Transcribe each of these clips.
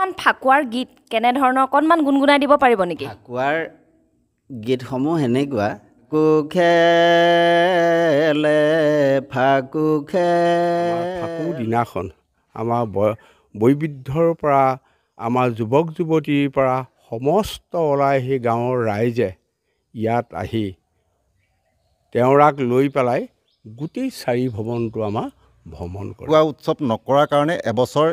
ফাকুৱাৰ গীত কেনে ধৰণৰ অকণমান গুণগুণাই দিব পাৰিব নেকি? ফাকুৱাৰ গীতসমূহ এনেকুৱা কুখেলে ফাকু দিনাখন আমাৰ বৈবিধ্যৰ পৰা আমাৰ যুৱক যুৱতীৰ পৰা সমস্ত ওলাই সেই গাঁৱৰ ৰাইজে ইয়াত আহি তেওঁৰাক লৈ পেলাই গোটেই চাৰি ভৱনটো আমাৰ ভ্ৰমণ কৰে। ফাকুৱা উৎসৱ নকৰাৰ কাৰণে এবছৰ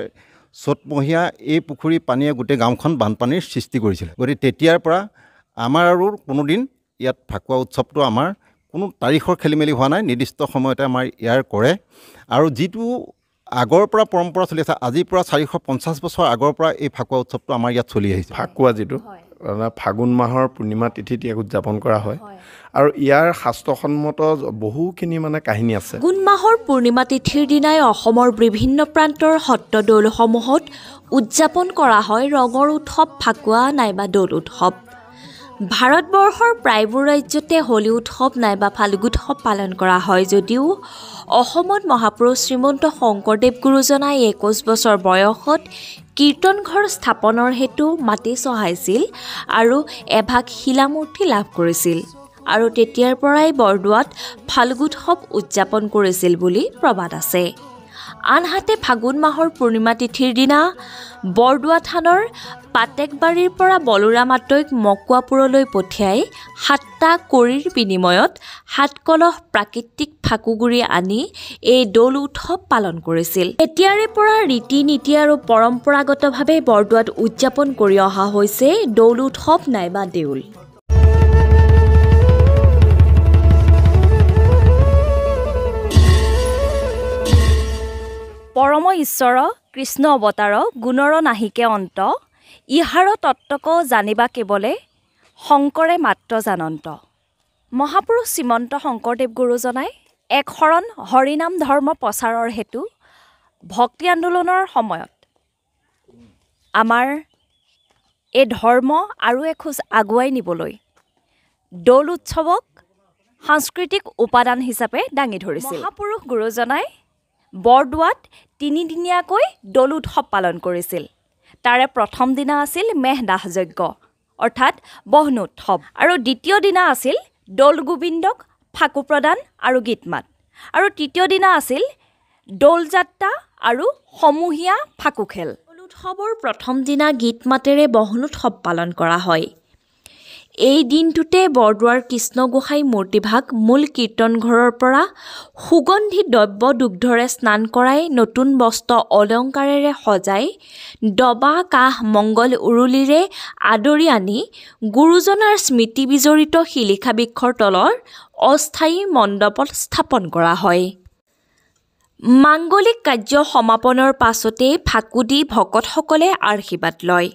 চ'তমহীয়া এই পুখুৰী পানীয়ে গোটেই গাঁওখন বানপানীৰ সৃষ্টি কৰিছিলে। গতিকে তেতিয়াৰ পৰা আমাৰ আৰু কোনোদিন ইয়াত ফাকুৱা উৎসৱটো আমাৰ কোনো তাৰিখৰ খেলি মেলি হোৱা নাই, নিৰ্দিষ্ট সময়তে আমাৰ ইয়াৰ কৰে। আৰু যিটো আগৰ পৰা পৰম্পৰা চলি আছে, আজিৰ পৰা 450 বছৰ আগৰ পৰা এই ফাকুৱা উৎসৱটো আমাৰ ইয়াত চলি আহিছে। ফাকুৱা যিটো ফাগুন মাহৰ পূৰ্ণিমা তিথিত ইয়াক উদযাপন কৰা হয় আৰু ইয়াৰ শাস্ত্ৰসন্মত বহুখিনি কাহিনী আছে। ফাগুন মাহৰ পূৰ্ণিমা তিথিৰ দিনাই অসমৰ বিভিন্ন প্ৰান্তৰ সত্ৰ দৌলসমূহত উদযাপন কৰা হয় ৰঙৰ উৎসৱ ফাকুৱা নাইবা দৌল উৎসৱ। ভাৰতবৰ্ষৰ প্ৰায়বোৰ ৰাজ্যতে হোলী উৎসৱ নাইবা ফাল্গুণোৎসৱ পালন কৰা হয় যদিও অসমত মহাপুৰুষ শ্ৰীমন্ত শংকৰদেৱ গুৰুজনাই 21 বছৰ বয়সত কীৰ্তনঘৰ স্থাপনৰ হেতু মাটি চহাইছিল আৰু এভাগ শিলামূৰ্তি লাভ কৰিছিল আৰু তেতিয়াৰ পৰাই বৰদোৱাত ফাল্গুণোৎসৱ উদযাপন কৰিছিল বুলি প্ৰবাদ আছে। আনহাতে ফাগুন মাহৰ পূৰ্ণিমা তিথিৰ দিনা বৰদোৱা থানৰ পাতেকবাৰীৰ পৰা বলোৰাম আত্ৰৈক মকুৱাপুৰলৈ পঠিয়াই 7টা কড়িৰ বিনিময়ত 7 কলহ প্ৰাকৃতিক ফাকুগুৰি আনি এই দৌল উৎসৱ পালন কৰিছিল। এতিয়াৰে পৰা ৰীতি নীতি আৰু পৰম্পৰাগতভাৱে বৰদোৱাত উদযাপন কৰি অহা হৈছে দৌল উৎসৱ নাইবা দেউল। পৰম ঈশ্বৰ কৃষ্ণ অৱতাৰ গুণৰ নাহিকে অন্ত ইহাৰ তত্ত্বক জানিবা কেৱলে শংকৰে মাত্ৰ জানন্ত। মহাপুৰুষ শ্ৰীমন্ত শংকৰদেৱ গুৰুজনাই এক শৰণ হৰিনাম ধৰ্ম প্ৰচাৰৰ হেতু ভক্তি আন্দোলনৰ সময়ত আমাৰ এই ধৰ্ম আৰু এখোজ আগুৱাই নিবলৈ দৌল উৎসৱক সাংস্কৃতিক উপাদান হিচাপে দাঙি ধৰিছিল। মহাপুৰুষ গুৰুজনাই বৰদোৱাত 3 দিনীয়াকৈ দৌল উৎসৱ পালন কৰিছিল। তাৰে প্ৰথম দিনা আছিল মেহদাহ যজ্ঞ অৰ্থাৎ বহ্ন উৎসৱ আৰু দ্বিতীয় দিনা আছিল দৌল গোবিন্দক ফাকু প্ৰদান আৰু গীত মাত আৰু তৃতীয় দিনা আছিল দৌল যাত্ৰা আৰু সমূহীয়া ফাকু খেল। দৌল উৎসৱৰ প্ৰথম দিনা গীত মাতেৰে বহ্ন উৎসৱ পালন কৰা হয়। এই দিনটোতে বৰদোৱাৰ কৃষ্ণ গোসাঁই মূৰ্তিভাগ মূল কীৰ্তনঘৰৰ পৰা সুগন্ধি দ্ৰব্য দুগ্ধৰে স্নান কৰাই নতুন বস্ত্ৰ অলংকাৰেৰে সজাই দবা কাহ মংগল উৰুলিৰে আদৰি আনি গুৰুজনাৰ স্মৃতি বিজড়িত শিলিখা বৃক্ষৰ তলৰ অস্থায়ী মণ্ডপত স্থাপন কৰা হয়। মাংগলিক কাৰ্য সমাপনৰ পাছতেই ফাকু দি ভকতসকলে আশীৰ্বাদ লয়।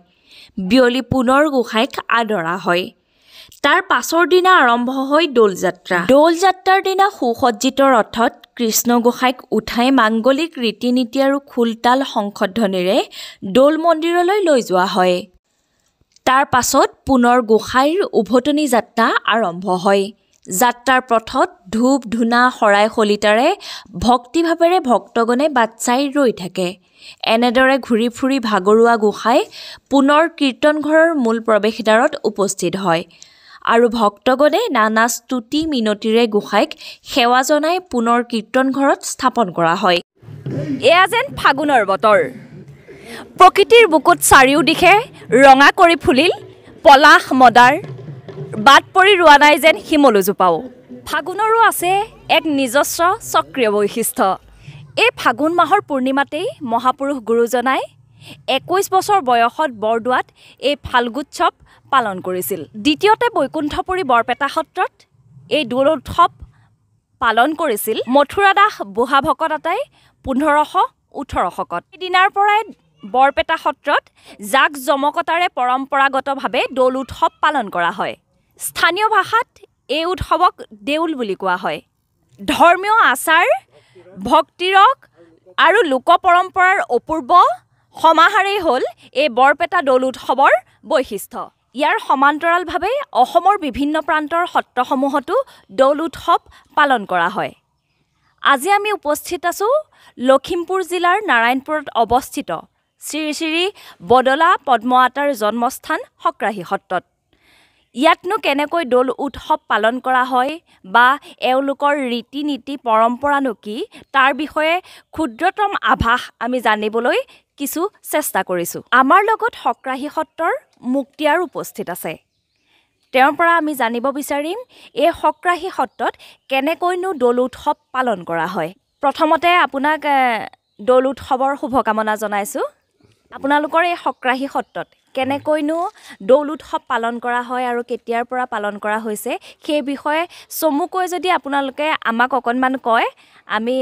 বিয়লি পুনৰ গোসাঁইক আদৰা হয়। তাৰ পাছৰ দিনা আৰম্ভ হয় দৌল যাত্ৰা। দৌল যাত্ৰাৰ দিনা সুসজ্জিত ৰথত কৃষ্ণ গোসাঁইক উঠাই মাংগলিক ৰীতি নীতি আৰু খোলতাল শংখধ্বনিৰে দৌল মন্দিৰলৈ লৈ যোৱা হয়। তাৰ পাছত পুনৰ গোসাঁইৰ উভতনি যাত্ৰা আৰম্ভ হয়। যাত্ৰাৰ পথত ধূপ ধূনা শৰাই শলিতাৰে ভক্তিভাৱেৰে ভক্তগণে বাট চাই ৰৈ থাকে। এনেদৰে ঘূৰি ফুৰি ভাগৰুৱা গোসাঁই পুনৰ কীৰ্তনঘৰৰ মূল প্ৰৱেশদ্বাৰত উপস্থিত হয় আৰু ভক্তগণে নানা স্তুতি মিনতিৰে গোসাঁইক সেৱা জনাই পুনৰ কীৰ্তনঘৰত স্থাপন কৰা হয়। এয়া যেন ফাগুনৰ বতৰ, প্ৰকৃতিৰ বুকুত চাৰিওদিশে ৰঙা কৰি ফুলিল পলাশ মদাৰ, বাট পৰি ৰোৱা নাই যেন শিমলু জোপাও। ফাগুনৰো আছে এক নিজস্ব স্বকীয় বৈশিষ্ট্য। এই ফাগুন মাহৰ পূৰ্ণিমাতেই মহাপুৰুষ গুৰুজনাই 21 বছৰ বয়সত বৰদোৱাত এই ফাল্গুণোৎসৱ পালন কৰিছিল। দ্বিতীয়তে বৈকুণ্ঠপুৰী বৰপেটা সত্ৰত এই দৌল উৎসৱ পালন কৰিছিল মথুৰা দাস বুঢ়া ভকত আতাই 1518 শকত। দিনাৰ পৰাই বৰপেটা সত্ৰত জাক জমকতাৰে পৰম্পৰাগতভাৱে দৌল উৎসৱ পালন কৰা হয়। স্থানীয় ভাষাত এই উৎসৱক দেউল বুলি কোৱা হয়। ধৰ্মীয় আচাৰ ভক্তিৰক আৰু লোক পৰম্পৰাৰ অপূৰ্ব সমাহাৰেই হ'ল এই বৰপেটা দৌল উৎসৱৰ বৈশিষ্ট্য। ইয়াৰ সমান্তৰালভাৱে অসমৰ বিভিন্ন প্ৰান্তৰ সত্ৰসমূহতো দৌল উৎসৱ পালন কৰা হয়। আজি আমি উপস্থিত আছোঁ লখিমপুৰ জিলাৰ নাৰায়ণপুৰত অৱস্থিত শ্ৰী শ্ৰী বদলা পদ্ম আতাৰ জন্মস্থান সক্ৰাহী সত্ৰত। ইয়াতনো কেনেকৈ দৌল উৎসৱ পালন কৰা হয় বা এওঁলোকৰ ৰীতি নীতি পৰম্পৰানো কি তাৰ বিষয়ে ক্ষুদ্ৰতম আভাস আমি জানিবলৈ কিছু চেষ্টা কৰিছোঁ। আমাৰ লগত সক্ৰাহী সত্ৰৰ মুক্তিয়াৰ উপস্থিত আছে। তেওঁৰ পৰা আমি জানিব বিচাৰিম এই সক্ৰাহী সত্ৰত কেনেকৈনো দৌল উৎসৱ পালন কৰা হয়। প্ৰথমতে আপোনাক দৌল উৎসৱৰ শুভকামনা জনাইছোঁ। আপোনালোকৰ এই সক্ৰাহী সত্ৰত কেনেকৈনো দৌল উৎসৱ পালন কৰা হয় আৰু কেতিয়াৰ পৰা পালন কৰা হৈছে সেই বিষয়ে চমুকৈ যদি আপোনালোকে আমাক অকণমান কয় আমি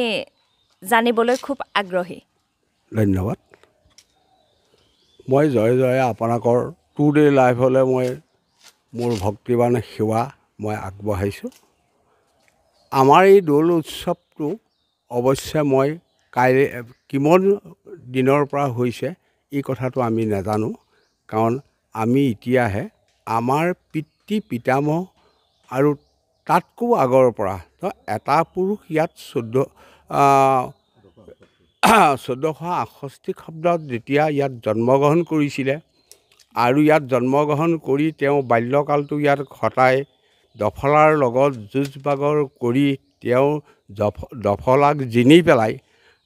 জানিবলৈ খুব আগ্ৰহী। ধন্যবাদ। মই জয় জয় আপোনালোকৰ টুডে লাইফলৈ মই মোৰ ভক্তিবান সেৱা মই আগবঢ়াইছোঁ। আমাৰ এই দৌল উৎসৱটো অৱশ্যে মই কিমান দিনৰ পৰা হৈছে এই কথাটো আমি নাজানো, কাৰণ আমি এতিয়াহে আমাৰ পিতৃ পিতামহ আৰু তাতকৈও আগৰ পৰা এটা পুৰুষ ইয়াত 1468 খ্ৰীষ্টাব্দত যেতিয়া ইয়াত জন্মগ্ৰহণ কৰিছিলে আৰু ইয়াত জন্মগ্ৰহণ কৰি তেওঁ বাল্যকালটো ইয়াত খটাই দফলাৰ লগত যুঁজ বাগৰ কৰি তেওঁ দফলাক জিনি পেলাই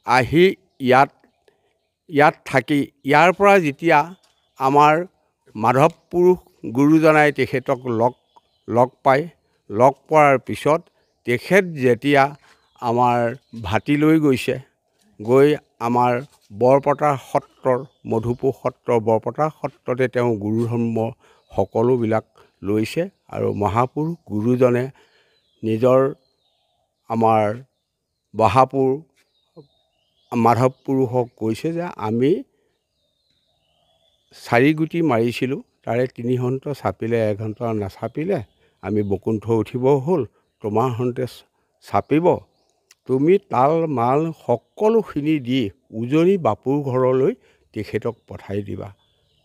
আহি ইয়াত থাকি ইয়াৰ পৰা যেতিয়া আমাৰ মাধৱ পুৰুষ গুৰুজনাই তেখেতক লগ পায়, লগ পোৱাৰ পিছত তেখেত যেতিয়া আমাৰ ভাটিলৈ গৈছে, গৈ আমাৰ বৰপতা সত্ৰৰ মধুপুৰ সত্ৰৰ বৰপতা সত্ৰতে তেওঁ গুৰু ধৰ্ম সকলোবিলাক লৈছে আৰু মহাপুৰুষ গুৰুজনে নিজৰ আমাৰ বহাপুৰ মাধৱ পুৰুষক কৈছে যে আমি 4 গুটি মাৰিছিলোঁ, তাৰে 3 ঘণ্ট চাপিলে 1 ঘণ্টা নাচাপিলে আমি বকুণ্ঠ উঠিব হ'ল, তোমাৰ হন্তে চাপিব, তুমি তাল মাল সকলোখিনি দি উজনি বাপুৰ ঘৰলৈ তেখেতক পঠাই দিবা।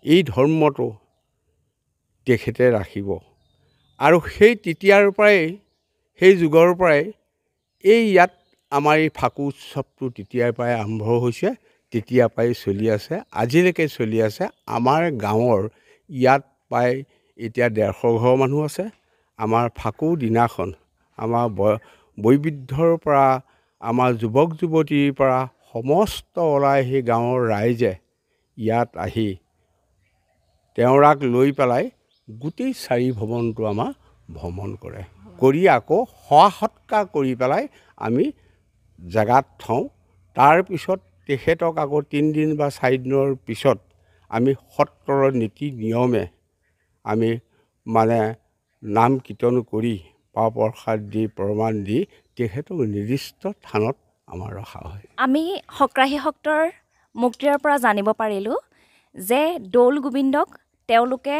এই ধৰ্মটো তেখেতে ৰাখিব। আৰু সেই তেতিয়াৰ পৰাই সেই যুগৰ পৰাই এই ইয়াত আমাৰ এই ফাকু উৎসৱটো তেতিয়াৰ পৰাই আৰম্ভ হৈছে, তেতিয়াৰ পৰাই চলি আছে, আজিলৈকে চলি আছে। আমাৰ গাঁৱৰ ইয়াত প্ৰায় এতিয়া 150 ঘৰ মানুহ আছে। আমাৰ ফাকু দিনাখন আমাৰ বৈবিধ্যৰ পৰা আমাৰ যুৱক যুৱতীৰ পৰা সমস্ত ওলাই সেই গাঁৱৰ ৰাইজে ইয়াত আহি তেওঁৰাক লৈ পেলাই গোটেই 4 ভৱনটো আমাৰ ভ্ৰমণ কৰে, কৰি আকৌ সেৱা সৎকাৰ কৰি পেলাই আমি জেগাত থওঁ। তাৰপিছত তেখেতক আকৌ 3 দিন বা 4 দিনৰ পিছত আমি সত্ৰৰ নীতি নিয়মে আমি মানে নাম কীৰ্তন কৰি পাৱ প্ৰসাদ দি প্ৰমাণ দি তেখেতক নিৰ্দিষ্ট থানত আমাৰ ৰখা হয়। আমি সক্ৰাহী সত্ৰৰ মুক্তিৰ পৰা জানিব পাৰিলোঁ যে দৌল গোবিন্দক তেওঁলোকে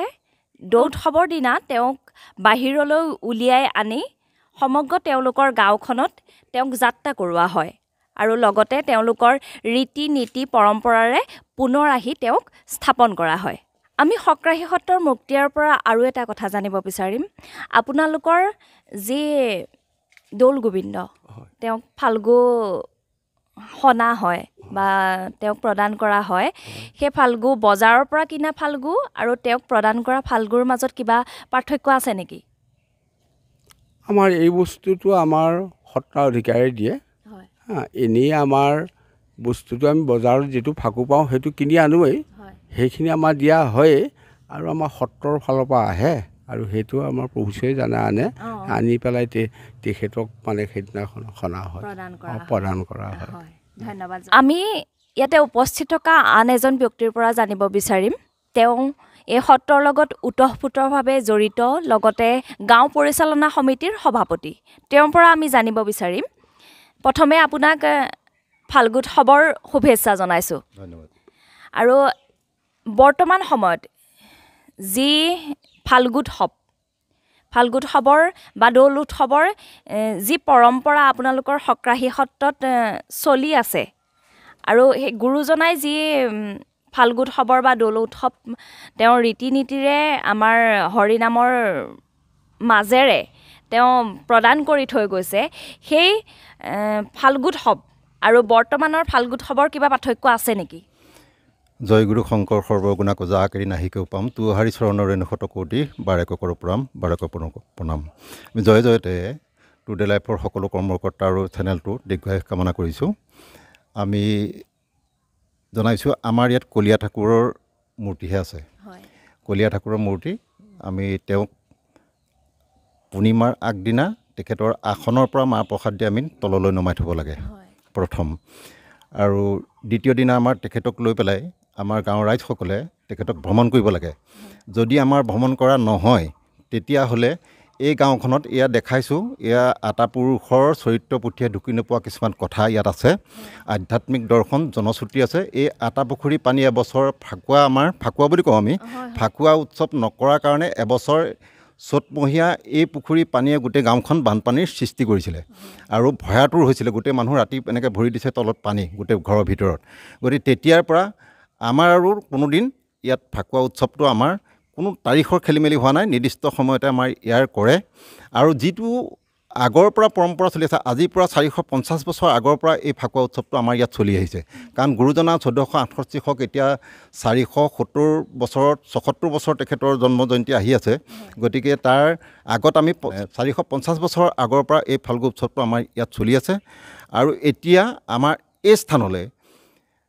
দৌল উৎসৱৰ দিনা তেওঁক বাহিৰলৈ উলিয়াই আনি সমগ্ৰ তেওঁলোকৰ গাঁওখনত তেওঁক যাত্ৰা কৰোৱা হয় আৰু লগতে তেওঁলোকৰ ৰীতি নীতি পৰম্পৰাৰে পুনৰ আহি তেওঁক স্থাপন কৰা হয়। আমি সক্ৰাহী সত্ৰৰ মুক্তিৰ পৰা আৰু এটা কথা জানিব বিচাৰিম, আপোনালোকৰ যি দৌল গোবিন্দ তেওঁক ফাল্গু সনা হয় বা তেওঁক প্ৰদান কৰা হয়, সেই ফাল্গু বজাৰৰ পৰা কিনা ফাল্গু আৰু তেওঁক প্ৰদান কৰা ফাল্গুৰ মাজত কিবা পাৰ্থক্য আছে নেকি? আমাৰ এই বস্তুটো আমাৰ সত্ৰাধিকাৰে দিয়ে। এনেই আমাৰ বস্তুটো আমি বজাৰত যিটো ফাকু পাওঁ সেইটো কিনি আনোৱেই, সেইখিনি আমাৰ দিয়া হয় আৰু আমাৰ সত্ৰৰ ফালৰ পৰা আহে আৰু সেইটো আমাৰ প্ৰভুচে জানে আনি পেলাই তেখেতক মানে সেইদিনাখন সনা হয়, প্ৰদান কৰা হয়। ধন্যবাদ। আমি ইয়াতে উপস্থিত থকা আন এজন ব্যক্তিৰ পৰা জানিব বিচাৰিম, তেওঁ এই সত্ৰৰ লগত ওতঃপ্ৰোতভাৱে জড়িত, লগতে গাঁও পৰিচালনা সমিতিৰ সভাপতি। তেওঁৰ পৰা আমি জানিব বিচাৰিম। প্ৰথমে আপোনাক ফাল্গু উৎসৱৰ শুভেচ্ছা জনাইছোঁ। ধন্যবাদ। আৰু বৰ্তমান সময়ত যি ফাল্গু উৎসৱৰ বা দৌল উৎসৱৰ যি পৰম্পৰা আপোনালোকৰ সক্ৰাহী সত্ৰত চলি আছে আৰু সেই গুৰুজনাই যি ফাল্গু উৎসৱৰ বা দৌল উৎসৱ তেওঁৰ ৰীতি নীতিৰে আমাৰ হৰিনামৰ মাজেৰে তেওঁ প্ৰদান কৰি থৈ গৈছে, সেই ফাল্গু উৎসৱ আৰু বৰ্তমানৰ ফাল্গু উৎসৱৰ কিবা পাৰ্থক্য আছে নেকি? জয়গুৰু শংকৰ সৰ্বগুণা কজা আকেৰি নাহিকেও পাম তুহাৰি চৰণৰ ৰেণুশত কোটি বাৰেক কৰ প্ৰণাম বাৰেক প্ৰণাম। আমি জয় জয়তে টুডে লাইফৰ সকলো কৰ্মকৰ্তা আৰু চেনেলটো দীৰ্ঘায়ু কামনা কৰিছোঁ। আমি জনাইছোঁ আমাৰ ইয়াত কলীয়া ঠাকুৰৰ মূৰ্তিহে আছে। কলীয়া ঠাকুৰৰ মূৰ্তি আমি তেওঁক পূৰ্ণিমাৰ আগদিনা তেখেতৰ আসনৰ পৰা মাহ প্ৰসাদ দি আমি তললৈ নমাই থ'ব লাগে প্ৰথম। আৰু দ্বিতীয় দিনা আমাৰ তেখেতক লৈ পেলাই আমাৰ গাঁৱৰ ৰাইজসকলে তেখেতক ভ্ৰমণ কৰিব লাগে। যদি আমাৰ ভ্ৰমণ কৰা নহয় তেতিয়াহ'লে এই গাঁওখনত এয়া দেখাইছোঁ, এয়া আটাপুৰুষৰ চৰিত্ৰ পুথিয়ে ঢুকি নোপোৱা কিছুমান কথা ইয়াত আছে। আধ্যাত্মিক দৰ্শন জনশ্ৰুতি আছে। এই আটাপুখুৰী পানী এবছৰ আমাৰ ফাকুৱা বুলি কওঁ আমি, ফাকুৱা উৎসৱ নকৰাৰ কাৰণে এবছৰ চ'তমহীয়া এই পুখুৰী পানীয়ে গোটেই গাঁওখন বানপানীৰ সৃষ্টি কৰিছিলে আৰু ভয়াতুৰ হৈছিলে। গোটেই মানুহ ৰাতি এনেকৈ ভৰি দিছে তলত পানী গোটেই ঘৰৰ ভিতৰত। গতিকে তেতিয়াৰ পৰা আমাৰ আৰু কোনোদিন ইয়াত ফাকুৱা উৎসৱটো আমাৰ কোনো তাৰিখৰ খেলি মেলি হোৱা নাই, নিৰ্দিষ্ট সময়তে আমাৰ ইয়াৰ কৰে। আৰু যিটো আগৰ পৰা পৰম্পৰা চলি আছে, আজিৰ পৰা 450 বছৰ আগৰ পৰা এই ফাকুৱা উৎসৱটো আমাৰ ইয়াত চলি আহিছে। কাৰণ গুৰুজনা 1468 হওক, এতিয়া 470 বছৰত 76 বছৰ তেখেতৰ জন্ম জয়ন্তী আহি আছে। গতিকে তাৰ আগত আমি 450 বছৰৰ আগৰ পৰা এই ফাল্গু উৎসৱটো আমাৰ ইয়াত চলি আছে। আৰু এতিয়া আমাৰ এই স্থানলৈ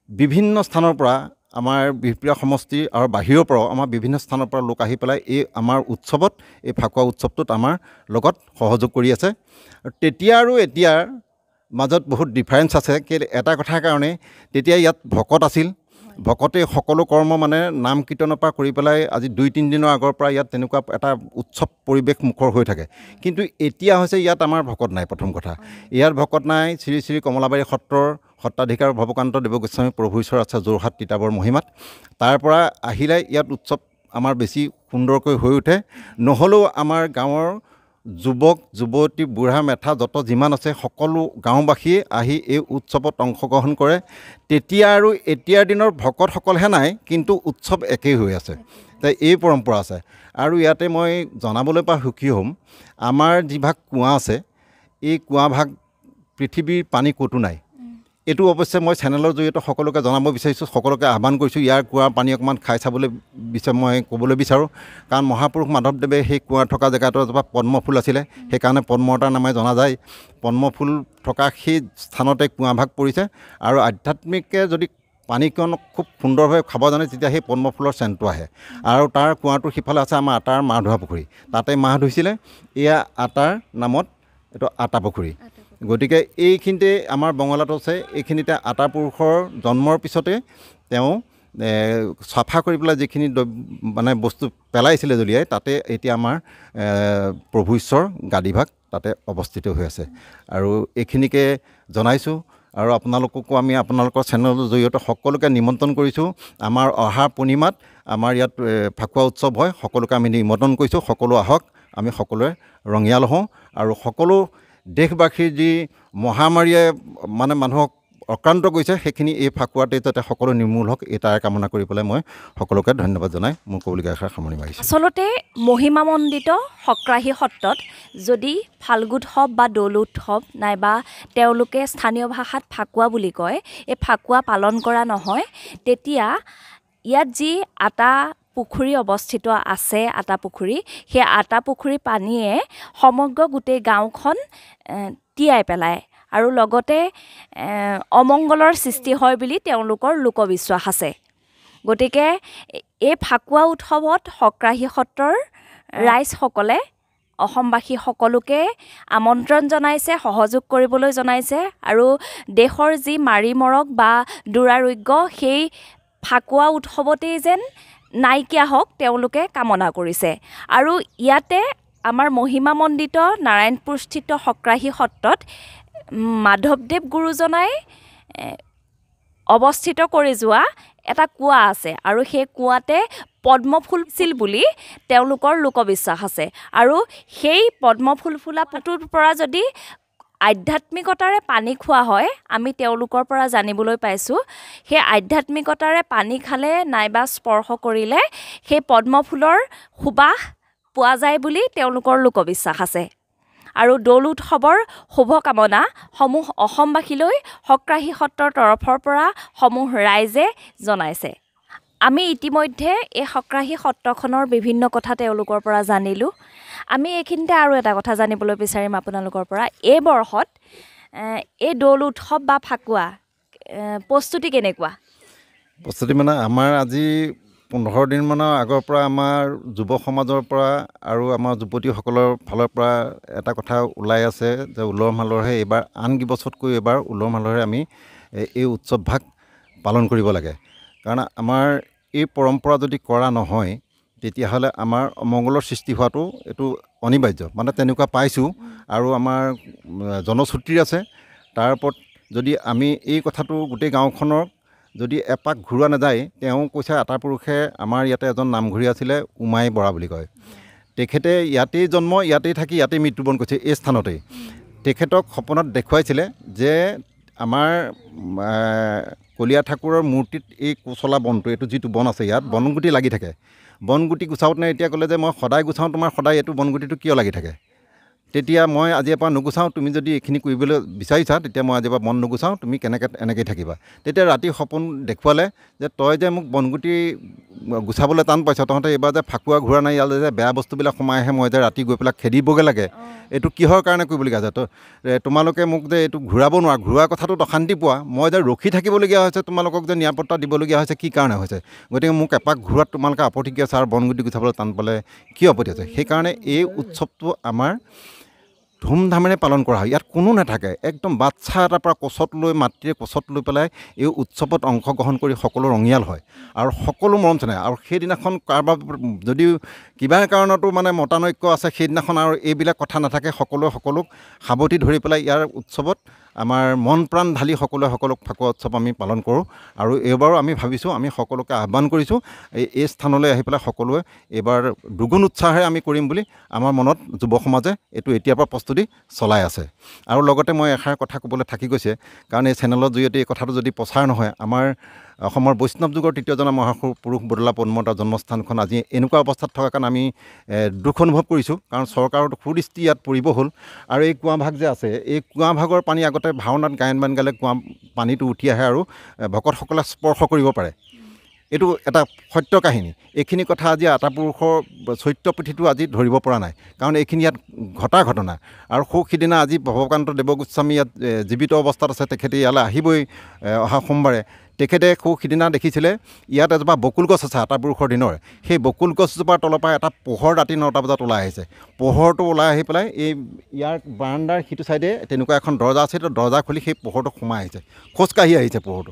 বিভিন্ন স্থানৰ পৰা আমাৰ বিহপুৰীয়া সমষ্টি আৰু বাহিৰৰ পৰাও আমাৰ বিভিন্ন স্থানৰ পৰা লোক আহি পেলাই এই আমাৰ উৎসৱত, এই ফাকুৱা উৎসৱটোত আমাৰ লগত সহযোগ কৰি আছে। তেতিয়া আৰু এতিয়াৰ মাজত বহুত ডিফাৰেঞ্চ আছে। এটা কথাৰ কাৰণে তেতিয়া ইয়াত ভকত আছিল, ভকতে সকলো কৰ্ম মানে নাম কীৰ্তনৰ পৰা কৰি পেলাই আজি 2-3 দিনৰ আগৰ পৰা ইয়াত তেনেকুৱা এটা উৎসৱ পৰিৱেশ মুখৰ হৈ থাকে। কিন্তু এতিয়া হৈছে ইয়াত আমাৰ ভকত নাই। প্ৰথম কথা ইয়াত ভকত নাই। শ্ৰী শ্ৰী কমলাবাৰী সত্ৰৰ সত্ৰাধিকাৰ ভৱকান্ত দেৱগোস্বামী প্ৰভু ঈশ্বৰ আছে যোৰহাট তিতাবৰ মহিমাত। তাৰ পৰা আহিলে ইয়াত উৎসৱ আমাৰ বেছি সুন্দৰকৈ হৈ উঠে। নহ'লেও আমাৰ গাঁৱৰ যুৱক যুৱতী বুঢ়া মেথা যত যিমান আছে সকলো গাঁওবাসীয়ে আহি এই উৎসৱত অংশগ্ৰহণ কৰে। তেতিয়া আৰু এতিয়াৰ দিনৰ ভকতসকলহে নাই, কিন্তু উৎসৱ একেই হৈ আছে। তাই এই পৰম্পৰা আছে। আৰু ইয়াতে মই জনাবলৈ পাই সুখী হ'ম, আমাৰ যিভাগ কুঁৱা আছে এই কুঁৱাভাগ পৃথিৱীৰ পানী ক'তো নাই। এইটো অৱশ্যে মই চেনেলৰ জৰিয়তে সকলোকে জনাব বিচাৰিছোঁ, সকলোকে আহ্বান কৰিছোঁ ইয়াৰ কুঁৱাৰ পানী অকণমান খাই চাবলৈ মই ক'বলৈ বিচাৰোঁ। কাৰণ মহাপুৰুষ মাধৱদেৱে সেই কুঁৱাৰ থকা জেগাটোৰ এজোপা পদ্মফুল আছিলে, সেইকাৰণে পদ্মতাৰ নামে জনা যায়। পদ্মফুল থকা সেই স্থানতে কুঁৱাভাগ পৰিছে। আৰু আধ্যাত্মিকে যদি পানীকণ খুব সুন্দৰভাৱে খাব জানে তেতিয়া সেই পদ্মফুলৰ চেণ্টটো আহে। আৰু তাৰ কুঁৱাটোৰ সিফালে আছে আমাৰ আটাৰ মাহ ধোৱা পুখুৰী, তাতে মাহ ধুইছিলে। এয়া আটাৰ নামত এইটো আটা পুখুৰী। গতিকে এইখিনিতে আমাৰ বঙলাত আছে। এইখিনিতে আটাপুৰুষৰ জন্মৰ পিছতে তেওঁ চাফা কৰি পেলাই যিখিনি মানে বস্তু পেলাইছিলে দলিয়াই, তাতে এতিয়া আমাৰ প্ৰভু ঈশ্বৰ গাদীভাগ তাতে অৱস্থিত হৈ আছে। আৰু এইখিনিকে জনাইছোঁ। আৰু আপোনালোককো আমি আপোনালোকৰ চেনেলৰ জৰিয়তে সকলোকে নিমন্ত্ৰণ কৰিছোঁ। আমাৰ অহা পূৰ্ণিমাত আমাৰ ইয়াত ফাকুৱা উৎসৱ হয়। সকলোকে আমি নিমন্ত্ৰণ কৰিছোঁ, সকলো আহক, আমি সকলোৱে ৰঙিয়াল হওঁ। আৰু সকলো দেশবাসীৰ যি মহামাৰীয়ে মানে মানুহক আক্ৰান্ত কৰিছে সেইখিনি এই ফাকুৱাতে যাতে সকলো নিৰ্মূল হওক, এই তাৰ কামনা কৰি পেলাই মই সকলোকে ধন্যবাদ জনাই মোৰ ক'বলগীয়া আশা সামৰণি মাৰিছোঁ। আচলতে মহিমামণ্ডিত সক্ৰাহী সত্ৰত যদি ফাল্গু উৎসৱ বা দৌল উৎসৱ নাইবা তেওঁলোকে স্থানীয় ভাষাত ফাকুৱা বুলি কয়, এই ফাকুৱা পালন কৰা নহয়, তেতিয়া ইয়াত যি আটা পুখুৰী অৱস্থিত আছে, আটা পুখুৰী, সেই আটা পুখুৰী পানীয়ে সমগ্ৰ গোটেই গাঁওখন তিয়াই পেলায় আৰু লগতে অমংগলৰ সৃষ্টি হয় বুলি তেওঁলোকৰ লোকবিশ্বাস আছে। গতিকে এই ফাকুৱা উৎসৱত সক্ৰাহী সত্ৰৰ ৰাইজসকলে অসমবাসী সকলোকে আমন্ত্ৰণ জনাইছে, সহযোগ কৰিবলৈ জনাইছে। আৰু দেশৰ যি মাৰি মৰক বা দুৰাৰোগ্য সেই ফাকুৱা উৎসৱতেই যেন নাইকিয়া হওক তেওঁলোকে কামনা কৰিছে। আৰু ইয়াতে আমাৰ মহিমামণ্ডিত নাৰায়ণপুৰস্থিত সক্ৰাহী সত্ৰত মাধৱদেৱ গুৰুজনাই অৱস্থিত কৰি যোৱা এটা কুঁৱা আছে আৰু সেই কুঁৱাতে পদ্মফুল ছিল বুলি তেওঁলোকৰ লোকবিশ্বাস আছে। আৰু সেই পদ্মফুল ফুলা পাতৰ পৰা যদি আধ্যাত্মিকতাৰে পানী খোৱা হয়, আমি তেওঁলোকৰ পৰা জানিবলৈ পাইছোঁ সেই আধ্যাত্মিকতাৰে পানী খালে নাইবা স্পৰ্শ কৰিলে সেই পদ্মফুলৰ সুবাস পোৱা যায় বুলি তেওঁলোকৰ লোকবিশ্বাস আছে। আৰু দৌল উৎসৱৰ শুভকামনা সমূহ অসমবাসীলৈ সক্ৰাহী সত্ৰৰ তৰফৰ পৰা সমূহ ৰাইজে জনাইছে। আমি ইতিমধ্যে এই সক্ৰাহী সত্ৰখনৰ বিভিন্ন কথা তেওঁলোকৰ পৰা জানিলোঁ। আমি এইখিনিতে আৰু এটা কথা জানিবলৈ বিচাৰিম আপোনালোকৰ পৰা। এই বৰ্ষত এই দৌল উৎসৱ বা ফাকুৱা প্ৰস্তুতি কেনেকুৱা? প্ৰস্তুতি মানে আমাৰ আজি 15 দিনমানৰ আগৰ পৰা আমাৰ যুৱ সমাজৰ পৰা আৰু আমাৰ যুৱতীসকলৰ ফালৰ পৰা এটা কথা ওলাই আছে যে উলহ মালহে এইবাৰ আন কিবছৰতকৈ এইবাৰ উলহ মালহে আমি এই উৎসৱভাগ পালন কৰিব লাগে। কাৰণ আমাৰ এই পৰম্পৰা যদি কৰা নহয় তেতিয়াহ'লে আমাৰ অমংগলৰ সৃষ্টি হোৱাটো এইটো অনিবাৰ্য, মানে তেনেকুৱা পাইছোঁ। আৰু আমাৰ জনশ্ৰুতি আছে। তাৰ ওপৰত যদি আমি এই কথাটো গোটেই গাঁওখনৰ যদি এপাক ঘূৰোৱা নাযায়, তেওঁ কৈছে আটাপুৰুষে আমাৰ ইয়াতে এজন নামঘৰী আছিলে উমাই বৰা বুলি কয়। তেখেতে ইয়াতেই জন্ম, ইয়াতেই থাকি ইয়াতেই মৃত্যুবৰণ কৰিছে, এই স্থানতেই। তেখেতক সপোনত দেখুৱাইছিলে যে আমাৰ কলীয়া ঠাকুৰৰ মূৰ্তিত এই কোচলা বনটো, এইটো যিটো বন আছে ইয়াত বনগুটি লাগি থাকে। বনগুটি গুচাওঁতে এতিয়া ক'লে যে মই সদায় গুচাওঁ, তোমাৰ সদায় এইটো বনগুটিটো কিয় লাগি থাকে? তেতিয়া মই আজিৰ পৰা নুগুচাওঁ, তুমি যদি এইখিনি কৰিবলৈ বিচাৰিছা তেতিয়া মই আজিৰ পৰা বন নুগুচাওঁ, তুমি কেনেকৈ এনেকৈয়ে থাকিবা। তেতিয়া ৰাতি সপোন দেখুৱালে যে তই যে মোক বনগুটি গুচাবলৈ টান পাইছ, তহঁতে এইবাৰ যে ফাকুৱা ঘূৰা নাই, ইয়ালৈ যে বেয়া বস্তুবিলাক সোমাই আহে, মই যে ৰাতি গৈ পেলাই খেদিবগৈ লাগে, এইটো কিহৰ কাৰণে কৰিবলগীয়া আছে? তো তোমালোকে মোক যে এইটো ঘূৰাব নোৱাৰা, ঘূৰোৱা কথাটোত অশান্তি পোৱা, মই যে ৰখি থাকিবলগীয়া হৈছে, তোমালোকক যে নিৰাপত্তা দিবলগীয়া হৈছে, কি কাৰণে হৈছে? গতিকে মোক এপাক ঘূৰাত তোমালোকে আপত্তি কি আছে, আৰু বনগুটি গুচাবলৈ টান পালে কি আপত্তি আছে? সেইকাৰণে এই উৎসৱটো আমাৰ ধুমধামেৰে পালন কৰা হয়। ইয়াত কোনো নাথাকে, একদম বাচ্ছা এটাৰ পৰা কোচত লৈ, মাতৃয়ে কোচত লৈ পেলাই এই উৎসৱত অংশগ্ৰহণ কৰি সকলো ৰঙিয়াল হয় আৰু সকলো মৰম চেনেহ। আৰু সেইদিনাখন কাৰোবাৰ যদি কিবা কাৰণতো মানে মতানৈক্য আছে, সেইদিনাখন আৰু এইবিলাক কথা নাথাকে। সকলোৱে সকলোক সাৱটি ধৰি পেলাই ইয়াৰ উৎসৱত আমাৰ মন প্ৰাণ ঢালি সকলোৱে সকলোক ফাকুৱা উৎসৱ আমি পালন কৰোঁ। আৰু এইবাৰো আমি ভাবিছোঁ, আমি সকলোকে আহ্বান কৰিছোঁ এই স্থানলৈ আহি পেলাই সকলোৱে এইবাৰ দুগুণ উৎসাহেৰে আমি কৰিম বুলি আমাৰ মনত যুৱ সমাজে এইটো এতিয়াৰ পৰা প্ৰস্তুতি চলাই আছে। আৰু লগতে মই এষাৰ কথা ক'বলৈ থাকি গৈছে, কাৰণ এই চেনেলৰ জৰিয়তে এই কথাটো যদি প্ৰচাৰ নহয়, আমাৰ অসমৰ বৈষ্ণৱ যুগৰ তৃতীয়জনা মহাপুৰুষ বদলা পদ্মতাৰ জন্মস্থানখন আজি এনেকুৱা অৱস্থাত থকা কাৰণে আমি দুখ অনুভৱ কৰিছোঁ। কাৰণ চৰকাৰৰ সুদৃষ্টি ইয়াত পৰিব হ'ল। আৰু এই কুঁৱাভাগ যে আছে, এই কুঁৱাভাগৰ পানী আগতে ভাওনাত গায়ন বায়ন গালে কুঁৱা পানীটো উঠি আহে আৰু ভকতসকলে স্পৰ্শ কৰিব পাৰে। এইটো এটা সত্য কাহিনী। এইখিনি কথা আজি আটাপুৰুষৰ চৰিত্ৰ পুথিটো আজি ধৰিব পৰা নাই, কাৰণ এইখিনি ইয়াত ঘটা ঘটনা। আৰু সিদিনা আজি ভৱকান্ত দেৱগোস্বামী ইয়াত জীৱিত অৱস্থাত আছে, তেখেতে ইয়ালৈ আহিবই অহা সোমবাৰে। তেখেতে সিদিনা দেখিছিলে ইয়াত এজোপা বকুল গছ আছে আটাপুৰুষৰ দিনৰ, সেই বকুল গছজোপাৰ তলৰ পৰা এটা পোহৰ ৰাতি 9টা বজাত ওলাই আহিছে। পোহৰটো ওলাই আহি পেলাই এই ইয়াৰ বাৰাণ্ডাৰ সিটো ছাইডে তেনেকুৱা এখন দৰ্জা আছে, দৰ্জা খুলি সেই পোহৰটো সোমাই আহিছে, খোজকাঢ়ি আহিছে, পোহৰটো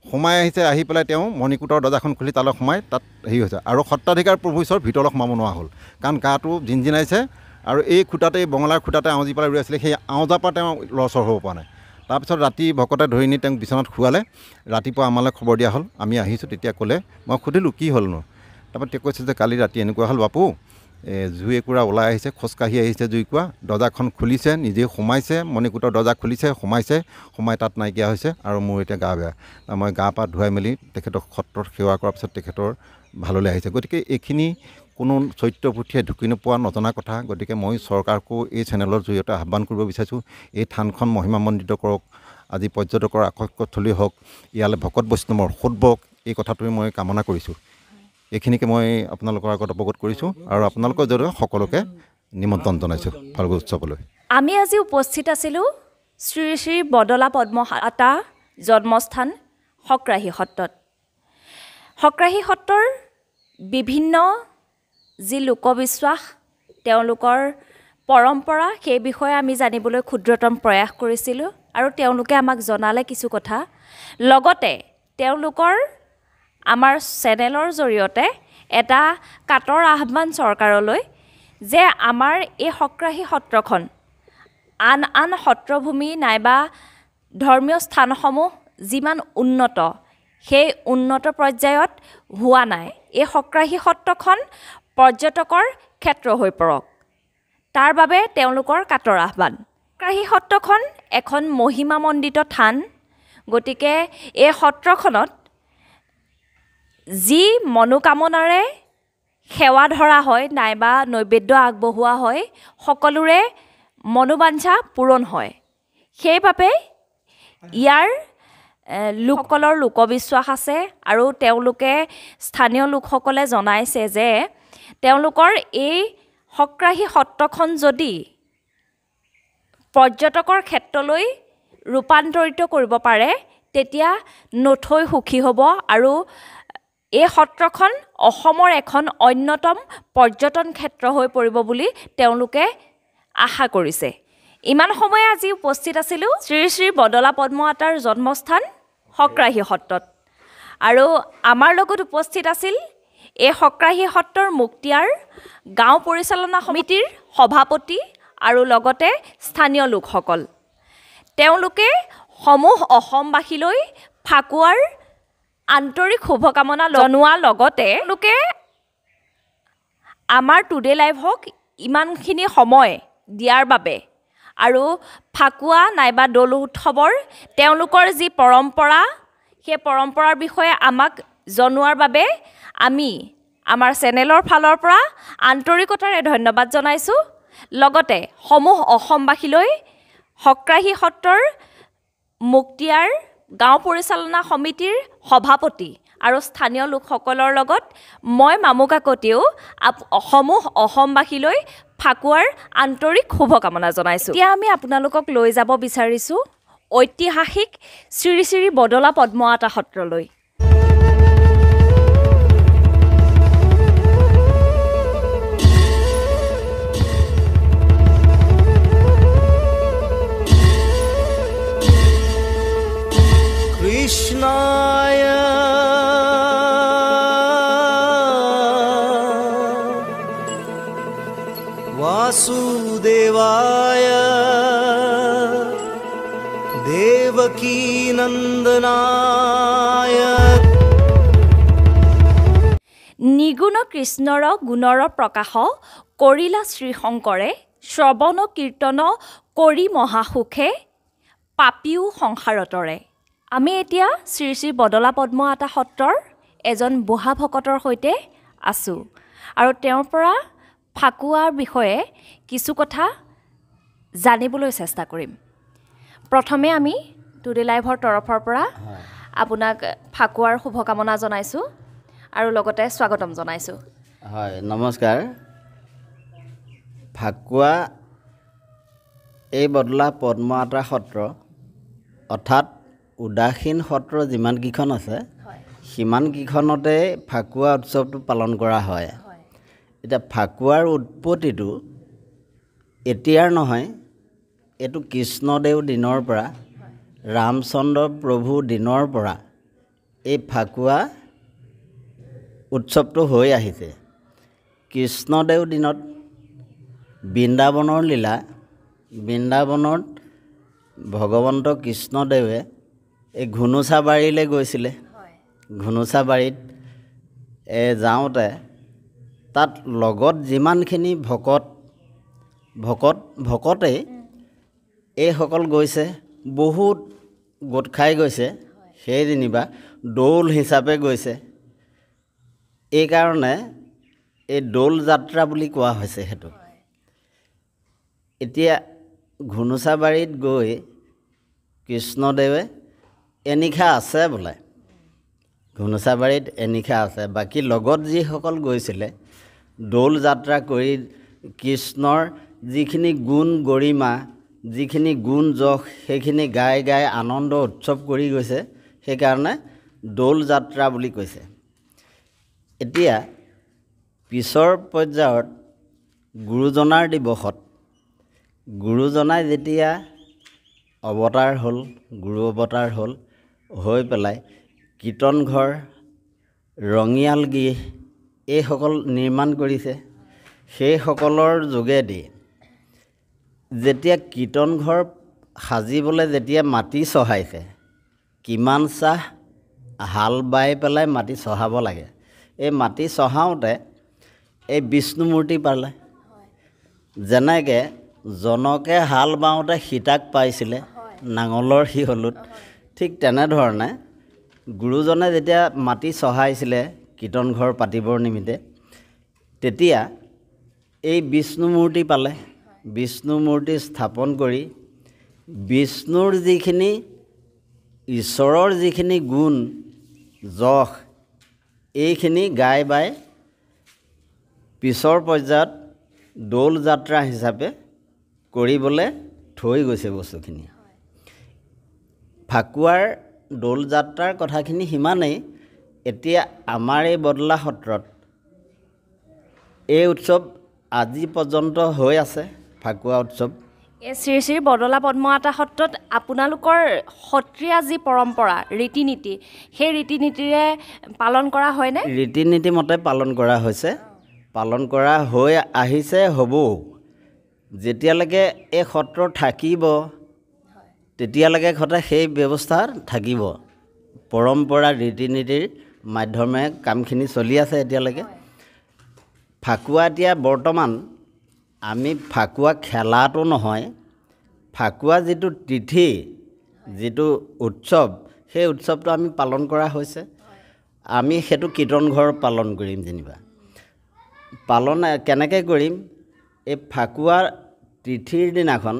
সোমাই আহিছে। আহি পেলাই তেওঁ মণিকূটৰ দৰ্জাখন খুলি তালৈ সোমাই তাত হেৰি হৈছে। আৰু সত্ৰাধিকাৰ প্ৰভু ঈশ্বৰ ভিতৰলৈ সোমাব নোৱাৰা হ'ল, কাৰণ গাটো জিনজিনাইছে। আৰু এই খুটাতে, এই বঙলাৰ খুটাতে আউজি পেলাই ৰৈ আছিলে, সেই আউজাৰ পৰা তেওঁ লৰচৰ হ'ব পৰা নাই। তাৰপিছত ৰাতি ভকতে ধৰি নি তেওঁক বিচনাত শুৱালে। ৰাতিপুৱা আমালৈ খবৰ দিয়া হ'ল, আমি আহিছোঁ। তেতিয়া ক'লে, মই সুধিলোঁ কি হ'লনো? তাৰপৰা তেওঁ কৈছে যে কালি ৰাতি এনেকুৱা হ'ল বাপু, জুই একুৰা ওলাই আহিছে, খোজকাঢ়ি আহিছে জুইকুৰা, দৰ্জাখন খুলিছে, নিজেই সোমাইছে, মণিকূটৰ দৰ্জা খুলিছে, সোমাই তাত নাইকিয়া হৈছে। আৰু মোৰ এতিয়া গা বেয়া, মই গা পা ধুৱাই মেলি তেখেতক সত্ৰত সেৱা কৰাৰ পিছত তেখেতৰ ভাললৈ আহিছে। গতিকে এইখিনি কোনো চৰিত্ৰ পুথিয়ে ঢুকি নোপোৱা নজনা কথা। গতিকে মই চৰকাৰকো এই চেনেলৰ জৰিয়তে আহ্বান কৰিব বিচাৰিছোঁ, এই থানখন মহিমামণ্ডিত কৰক। আজি পৰ্যটকৰ আকৰ্ষণস্থলী হওক, ইয়ালৈ ভকত বৈষ্ণৱৰ সোঁত বওক, এই কথাটোৱে মই কামনা কৰিছোঁ। এইখিনিকে মই আপোনালোকৰ আগত অৱগত কৰিছোঁ আৰু আপোনালোকৰ জৰিয়তে সকলোকে নিমন্ত্ৰণ জনাইছোঁ ফাকুৱা উৎসৱলৈ। আমি আজি উপস্থিত আছিলোঁ শ্ৰী শ্ৰী বদলা পদ্মতা জন্মস্থান সক্ৰাহী সত্ৰত। সক্ৰাহী সত্ৰৰ বিভিন্ন যি লোকবিশ্বাস, তেওঁলোকৰ পৰম্পৰা, সেই বিষয়ে আমি জানিবলৈ ক্ষুদ্ৰতম প্ৰয়াস কৰিছিলোঁ। আৰু তেওঁলোকে আমাক জনালে কিছু কথা। লগতে তেওঁলোকৰ আমাৰ চেনেলৰ জৰিয়তে এটা কাটৰ আহ্বান চৰকাৰলৈ, যে আমাৰ এই সক্ৰাহী সত্ৰখন আন আন সত্ৰভূমি নাইবা ধৰ্মীয় স্থানসমূহ যিমান উন্নত, সেই উন্নত পৰ্যায়ত হোৱা নাই। এই সক্ৰাহী সত্ৰখন পৰ্যটকৰ ক্ষেত্ৰ হৈ পৰক, তাৰ বাবে তেওঁলোকৰ কাটৰ আহ্বান। সক্ৰাহী সত্ৰখন এখন মহিমামণ্ডিত থান। গতিকে এই সত্ৰখনত যি মনোকামনাৰে সেৱা ধৰা হয় নাইবা নৈবেদ্য আগবঢ়োৱা হয়, সকলোৰে মনোবাঞ্ছা পূৰণ হয়। সেইবাবে ইয়াৰ লোকসকলৰ লোকবিশ্বাস আছে আৰু তেওঁলোকে স্থানীয় লোকসকলে জনাইছে যে তেওঁলোকৰ এই সক্ৰাহী সত্ৰখন যদি পৰ্যটকৰ ক্ষেত্ৰলৈ ৰূপান্তৰিত কৰিব পাৰে তেতিয়া নথৈ সুখী হ'ব আৰু এই সত্ৰখন অসমৰ এখন অন্যতম পৰ্যটন ক্ষেত্ৰ হৈ পৰিব বুলি তেওঁলোকে আশা কৰিছে। ইমান সময় আজি উপস্থিত আছিলোঁ শ্ৰী শ্ৰী বদলা পদ্ম আতাৰ জন্মস্থান সক্ৰাহী সত্ৰত আৰু আমাৰ লগত উপস্থিত আছিল এই সক্ৰাহী সত্ৰৰ মুক্তিয়াৰ গাঁও পৰিচালনা সমিতিৰ সভাপতি আৰু লগতে স্থানীয় লোকসকল। তেওঁলোকে সমূহ অসমবাসীলৈ ফাকুৱাৰ আন্তৰিক শুভকামনা জনোৱাৰ লগতে তেওঁলোকে আমাৰ টুডে লাইভক ইমানখিনি সময় দিয়াৰ বাবে আৰু ফাকুৱা নাইবা দৌল উৎসৱৰ তেওঁলোকৰ যি পৰম্পৰা সেই পৰম্পৰাৰ বিষয়ে আমাক জনোৱাৰ বাবে আমি আমাৰ চেনেলৰ ফালৰ পৰা আন্তৰিকতাৰে ধন্যবাদ জনাইছোঁ। লগতে সমূহ অসমবাসীলৈ সক্ৰাহী সত্ৰৰ মুক্তিয়াৰ গাঁও পৰিচালনা সমিতিৰ সভাপতি আৰু স্থানীয় লোকসকলৰ লগত মই মামু কাকতিয়েও সমূহ অসমবাসীলৈ ফাকুৱাৰ আন্তৰিক শুভকামনা জনাইছোঁ। এতিয়া আমি আপোনালোকক লৈ যাব বিচাৰিছোঁ ঐতিহাসিক শ্ৰী শ্ৰী বদলা পদ্ম আতা সত্ৰলৈ। কৃষ্ণায় वासुदेवाय देवकी नंदनाय। নিগুণ কৃষ্ণৰ গুণৰ প্ৰকাশ কৰিলা শ্ৰীশংকৰে শ্ৰৱণ কীৰ্তন কৰি মহাসুখে পাপীও সংসাৰতৰে। আমি এতিয়া শ্ৰী শ্ৰী বদলা পদ্ম আতা সত্ৰৰ এজন বুঢ়া ভকতৰ সৈতে আছোঁ আৰু তেওঁৰ পৰা ফাকুৱাৰ বিষয়ে কিছু কথা জানিবলৈ চেষ্টা কৰিম। প্ৰথমে আমি টুডে লাইভৰ তৰফৰ পৰা আপোনাক ফাকুৱাৰ শুভকামনা জনাইছোঁ আৰু লগতে স্বাগতম জনাইছোঁ। হয়, নমস্কাৰ। ফাকুৱা এই বদলা পদ্ম আতা সত্ৰ অৰ্থাৎ উদাসীন সত্ৰ যিমানকেইখন আছে সিমানকেইখনতে ফাকুৱা উৎসৱটো পালন কৰা হয়। এতিয়া ফাকুৱাৰ উৎপত্তিটো এতিয়াৰ নহয়, এইটো কৃষ্ণদেৱ দিনৰ পৰা ৰামচন্দ্ৰ প্ৰভু দিনৰ পৰা এই ফাকুৱা উৎসৱটো হৈ আহিছে। কৃষ্ণদেৱ দিনত বৃন্দাবনৰ লীলা, বৃন্দাবনত ভগৱন্ত কৃষ্ণদেৱে এই ঘুনুচা বাৰীলৈ গৈছিলে। ঘুনুচা বাৰীত যাওঁতে তাত লগত যিমানখিনি ভকতে এইসকল গৈছে, বহুত গোট খাই গৈছে, সেই যেনিবা দৌল হিচাপে গৈছে। এইকাৰণে এই দৌল যাত্ৰা বুলি কোৱা হৈছে সেইটো। এতিয়া ঘুনুচা বাৰীত গৈ কৃষ্ণদেৱে এনিশা আছে বোলে, ঘুনুচা বাৰীত এনিশা আছে। বাকী লগত যিসকল গৈছিলে দৌল যাত্ৰা কৰি কৃষ্ণৰ যিখিনি গুণ গৰিমা, যিখিনি গুণ যশ সেইখিনি গাই গাই আনন্দ উৎসৱ কৰি গৈছে, সেইকাৰণে দৌল যাত্ৰা বুলি কৈছে। এতিয়া পিছৰ পৰ্যায়ত গুৰুজনাৰ দিৱসত গুৰুজনাই যেতিয়া অৱতাৰ হ'ল, গুৰু অৱতাৰ হ'ল, হৈ পেলাই কীৰ্তন ঘৰ, ৰঙিয়াল গৃহ এইসকল নিৰ্মাণ কৰিছে। সেইসকলৰ যোগেদি যেতিয়া কীৰ্তন ঘৰ সাজিবলৈ যেতিয়া মাটি চহাইছে, কিমান চাহ হাল বাই পেলাই মাটি চহাব লাগে, এই মাটি চহাওঁতে এই বিষ্ণু মূৰ্তি পালে। যেনেকৈ জনকে হাল বাওঁতে সীতাক পাইছিলে নাঙলৰ শিহলুত, ঠিক তেনেধৰণে গুৰুজনে যেতিয়া মাটি চহাইছিলে কীৰ্তন ঘৰ পাতিবৰ নিমিত্তে, তেতিয়া এই বিষ্ণু মূৰ্তি পালে। বিষ্ণু মূৰ্তি স্থাপন কৰি বিষ্ণুৰ যিখিনি ঈশ্বৰৰ যিখিনি গুণ যশ এইখিনি গাই বাই পিছৰ পৰ্যায়ত দৌল যাত্ৰা হিচাপে কৰিবলৈ থৈ গৈছে বস্তুখিনি। ফাকুৱাৰ দৌল যাত্ৰাৰ কথাখিনি সিমানেই। এতিয়া আমাৰ এই বদলা সত্ৰত এই উৎসৱ আজি পৰ্যন্ত হৈ আছে। ফাকুৱা উৎসৱ এই শ্ৰী শ্ৰী বদলা পদ্মনাথ সত্ৰত আপোনালোকৰ সত্ৰীয়া যি পৰম্পৰা ৰীতি নীতি সেই ৰীতি নীতিৰে পালন কৰা হয়নে? ৰীতি নীতি মতে পালন কৰা হৈছে, পালন কৰা হৈ আহিছে, হ'বও। যেতিয়ালৈকে এই সত্ৰ থাকিব তেতিয়ালৈকে সদায় সেই ব্যৱস্থা থাকিব। পৰম্পৰা ৰীতি নীতিৰ মাধ্যমে কামখিনি চলি আছে এতিয়ালৈকে। ফাকুৱা এতিয়া বৰ্তমান আমি ফাকুৱা খেলাটো নহয়, ফাকুৱা যিটো তিথি যিটো উৎসৱ সেই উৎসৱটো আমি পালন কৰা হৈছে। আমি সেইটো কীৰ্তন ঘৰ পালন কৰিম যেনিবা। পালন কেনেকৈ কৰিম? এই ফাকুৱা তিথিৰ দিনাখন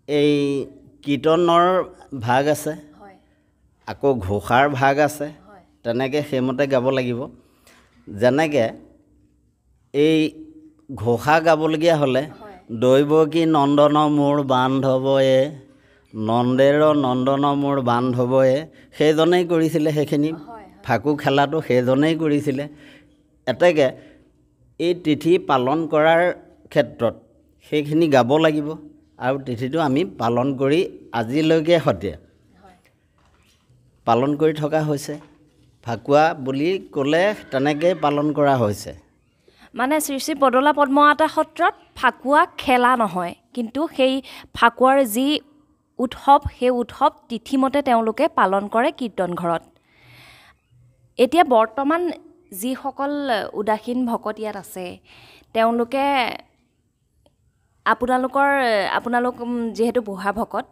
এই কীৰ্তনৰ ভাগ আছে, আকৌ ঘোষাৰ ভাগ আছে, তেনেকৈ সেইমতে গাব লাগিব। যেনেকৈ এই ঘোষা গাবলগীয়া হ'লে দৈৱকী নন্দন মোৰ বান্ধৱয়ে, নন্দেৰ নন্দন মোৰ বান্ধৱয়ে, সেইজনেই কৰিছিলে সেইখিনি। ফাকু খেলাটো সেইজনেই কৰিছিলে। এতেকে এই তিথি পালন কৰাৰ ক্ষেত্ৰত সেইখিনি গাব লাগিব। আৰু তিথিটো আমি পালন কৰি আজিলৈকে সৈতে পালন কৰি থকা হৈছে। ফাকুৱা বুলি ক'লে তেনেকৈ পালন কৰা হৈছে। মানে শ্ৰী শ্ৰী বদলা পদ্মনাথ সত্ৰত ফাকুৱা খেলা নহয়, কিন্তু সেই ফাকুৱাৰ যি উৎসৱ সেই উৎসৱ তিথিমতে তেওঁলোকে পালন কৰে কীৰ্তন ঘৰত। এতিয়া বৰ্তমান যিসকল উদাসীন ভকত ইয়াত আছে তেওঁলোকে আপোনালোক যিহেতু বুঢ়া ভকত,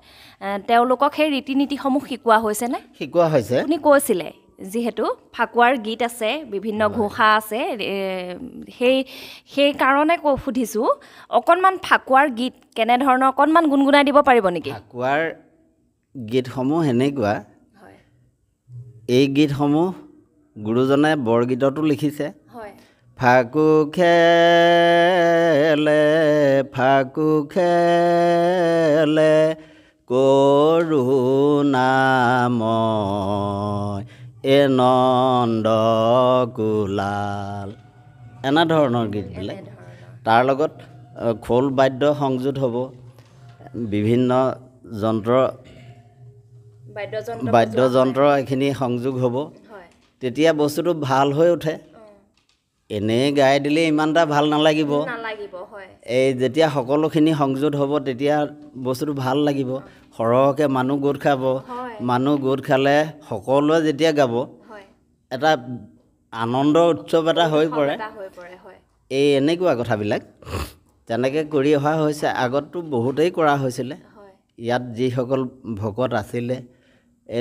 তেওঁলোকক সেই ৰীতি নীতিসমূহ শিকোৱা হৈছেনে? শিকোৱা হৈছে। আপুনি কৈছিলে যিহেতু ফাকুৱাৰ গীত আছে, বিভিন্ন ঘোষা আছে, সেই কাৰণে সুধিছোঁ অকণমান ফাকুৱাৰ গীত কেনেধৰণৰ অকণমান গুণগুণাই দিব পাৰিব নেকি? ফাকুৱাৰ গীতসমূহ এনেকুৱা, এই গীতসমূহ গুৰুজনে বৰগীততো লিখিছে। ফাকু খেলে ফাকু খেলে কৰোণাময় এ নন্দ কুলাল, এনেধৰণৰ গীতবিলাক। তাৰ লগত খোল বাদ্য সংযোগ হ'ব, বিভিন্ন বাদ্যযন্ত্ৰ এইখিনি সংযোগ হ'ব। তেতিয়া বস্তুটো ভাল হৈ উঠে। এনেই গাই দিলে ইমান এটা ভাল নালাগিব। এই যেতিয়া সকলোখিনি সংযোগ হ'ব তেতিয়া বস্তুটো ভাল লাগিব। সৰহকৈ মানুহ গোট খাব, মানুহ গোট খালে সকলোৱে যেতিয়া গাব এটা আনন্দ উৎসৱ এটা হৈ পৰে। এই এনেকুৱা কথাবিলাক তেনেকৈ কৰি অহা হৈছে। আগততো বহুতেই কৰা হৈছিলে। ইয়াত যিসকল ভকত আছিলে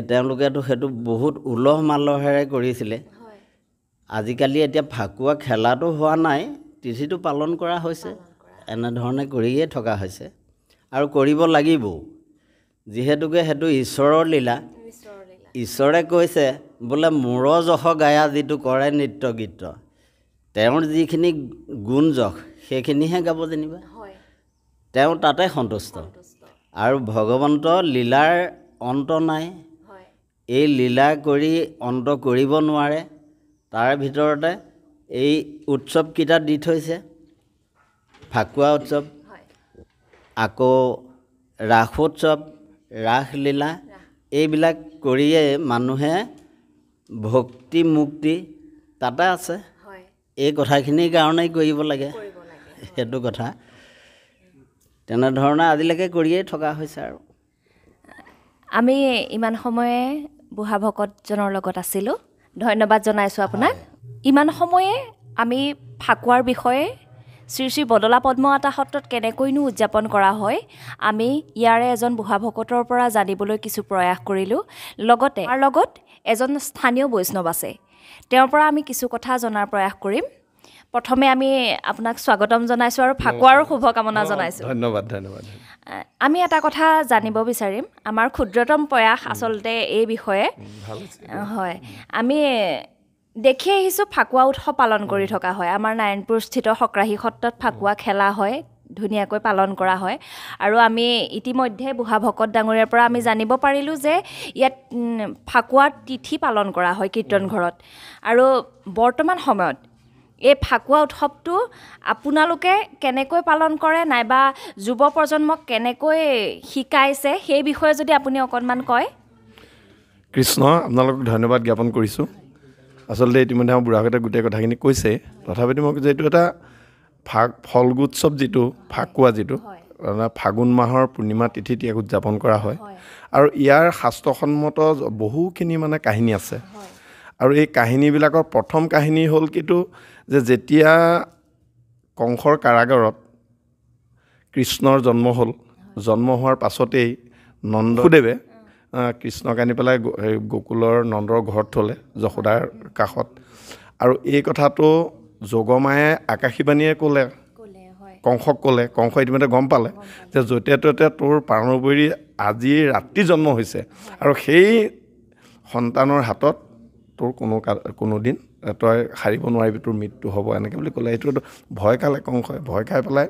তেওঁলোকেতো সেইটো বহুত উলহ মালহেৰে কৰিছিলে। আজিকালি এতিয়া ফাকুৱা খেলাটো হোৱা নাই, তিথিটো পালন কৰা হৈছে। এনেধৰণে কৰিয়ে থকা হৈছে আৰু কৰিব লাগিব, যিহেতুকে সেইটো ঈশ্বৰৰ লীলা। ঈশ্বৰে কৈছে বোলে মূৰ যশ গায়া যিটো কৰে নৃত্য গীত, তেওঁৰ যিখিনি গুণ যশ সেইখিনিহে গাব যেনিবা। তেওঁ তাতে সন্তুষ্ট। আৰু ভগৱন্ত লীলাৰ অন্ত নাই। এই লীলা কৰি অন্ত কৰিব নোৱাৰে। তাৰ ভিতৰতে এই উৎসৱকেইটা দি থৈছে। ফাকুৱা উৎসৱ, আকৌ ৰাস উৎসৱ, ৰাসলীলা, এইবিলাক কৰিয়ে মানুহে ভক্তি মুক্তি তাতে আছে। এই কথাখিনিৰ কাৰণেই কৰিব লাগে সেইটো কথা। তেনেধৰণে আজিলৈকে কৰিয়ে থকা হৈছে। আৰু আমি ইমান সময়ে বুঢ়া ভকতজনৰ লগত আছিলোঁ। ধন্যবাদ জনাইছোঁ আপোনাক। ইমান সময়ে আমি ফাকুৱাৰ বিষয়ে শ্ৰী শ্ৰী বদলা পদ্মনাথ সত্ৰত কেনেকৈনো উদযাপন কৰা হয় আমি ইয়াৰে এজন বুঢ়া ভকতৰ পৰা জানিবলৈ কিছু প্ৰয়াস কৰিলোঁ। লগতে তাৰ লগত এজন স্থানীয় বৈষ্ণৱ আছে, তেওঁৰ পৰা আমি কিছু কথা জনাৰ প্ৰয়াস কৰিম। প্ৰথমে আমি আপোনাক স্বাগতম জনাইছোঁ আৰু ফাকুৱাৰ শুভকামনা জনাইছোঁ। ধন্যবাদ ধন্যবাদ। আমি এটা কথা জানিব বিচাৰিম, আমাৰ ক্ষুদ্ৰতম প্ৰয়াস আচলতে এই বিষয়ে। হয়, আমি দেখি আহিছোঁ ফাকুৱা উৎসৱ পালন কৰি থকা হয়। আমাৰ নাৰায়ণপুৰস্থিত সক্ৰাহী সত্ৰত ফাকুৱা খেলা হয়, ধুনীয়াকৈ পালন কৰা হয়। আৰু আমি ইতিমধ্যে বুঢ়া ভকত ডাঙৰীয়াৰ পৰা আমি জানিব পাৰিলোঁ যে ইয়াত ফাকুৱাৰ তিথি পালন কৰা হয় কীৰ্তন ঘৰত। আৰু বৰ্তমান সময়ত এই ফাকুৱা উৎসৱটো আপোনালোকে কেনেকৈ পালন কৰে নাইবা যুৱ প্ৰজন্মক কেনেকৈ শিকাইছে সেই বিষয়ে যদি আপুনি অকণমান কয়। কৃষ্ণ, আপোনালোকক ধন্যবাদ জ্ঞাপন কৰিছোঁ। আচলতে ইতিমধ্যে আমাৰ বুঢ়াগতে গোটেই কথাখিনি কৈছে, তথাপিতো মই যিটো এটা ফল্গোৎসৱ যিটো ফাকুৱা যিটো ফাগুন মাহৰ পূৰ্ণিমা তিথিত ইয়াক উদযাপন কৰা হয়। আৰু ইয়াৰ শাস্ত্ৰসন্মত বহুখিনি মানে কাহিনী আছে। আৰু এই কাহিনীবিলাকৰ প্ৰথম কাহিনী হ'ল কিন্তু যে যেতিয়া কংসৰ কাৰাগাৰত কৃষ্ণৰ জন্ম হ'ল, জন্ম হোৱাৰ পাছতেই নন্দদেৱে কৃষ্ণক আনি পেলাই গোকুলৰ নন্দৰ ঘৰত থ'লে যশোদাৰ কাষত। আৰু এই কথাটো যোগমায়ে আকাশীবাণীয়ে ক'লে, কংসক ক'লে। কংসই ইতিমধ্যে গম পালে যে য'তে ত'তে তোৰ প্ৰাণবৰী আজি ৰাতি জন্ম হৈছে আৰু সেই সন্তানৰ হাতত তোৰ কোনো দিন তই সাৰিব নোৱাৰিবি, তোৰ মৃত্যু হ'ব, এনেকৈ বুলি ক'লে। এইটো ভয় খালে কংসই। ভয় খাই পেলাই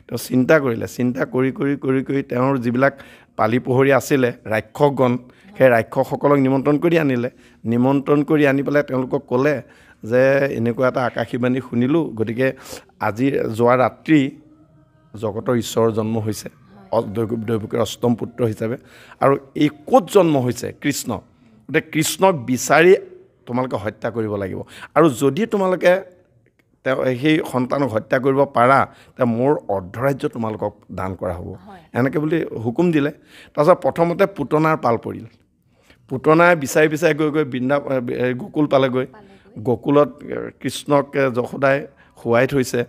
তেওঁ চিন্তা কৰিলে। চিন্তা কৰি কৰি কৰি কৰি তেওঁৰ যিবিলাক পালি পোহৰী আছিলে ৰাক্ষসগণ, সেই ৰাক্ষসসকলক নিমন্ত্ৰণ কৰি আনিলে। নিমন্ত্ৰণ কৰি আনি পেলাই তেওঁলোকক ক'লে যে এনেকুৱা এটা আকাশীবাণী শুনিলোঁ, গতিকে আজি যোৱা ৰাত্ৰি জগতৰ ঈশ্বৰৰ জন্ম হৈছে, দৈৱকীৰ অষ্টম পুত্ৰ হিচাপে। আৰু এই ক'ত জন্ম হৈছে? কৃষ্ণ। গতিকে কৃষ্ণক বিচাৰি তোমালোকে হত্যা কৰিব লাগিব। আৰু যদি তোমালোকে সেই সন্তানক হত্যা কৰিব পাৰা, তেতিয়া মোৰ অৰ্ধৰাজ্য তোমালোকক দান কৰা হ'ব, এনেকৈ বুলি হুকুম দিলে। তাৰপিছত প্ৰথমতে পুতনাৰ পাল পৰিল। পুতনাই বিচাৰি বিচাৰি গৈ গৈ গোকুল পালেগৈ। গোকুলত কৃষ্ণক যশোদাই শুৱাই থৈছে।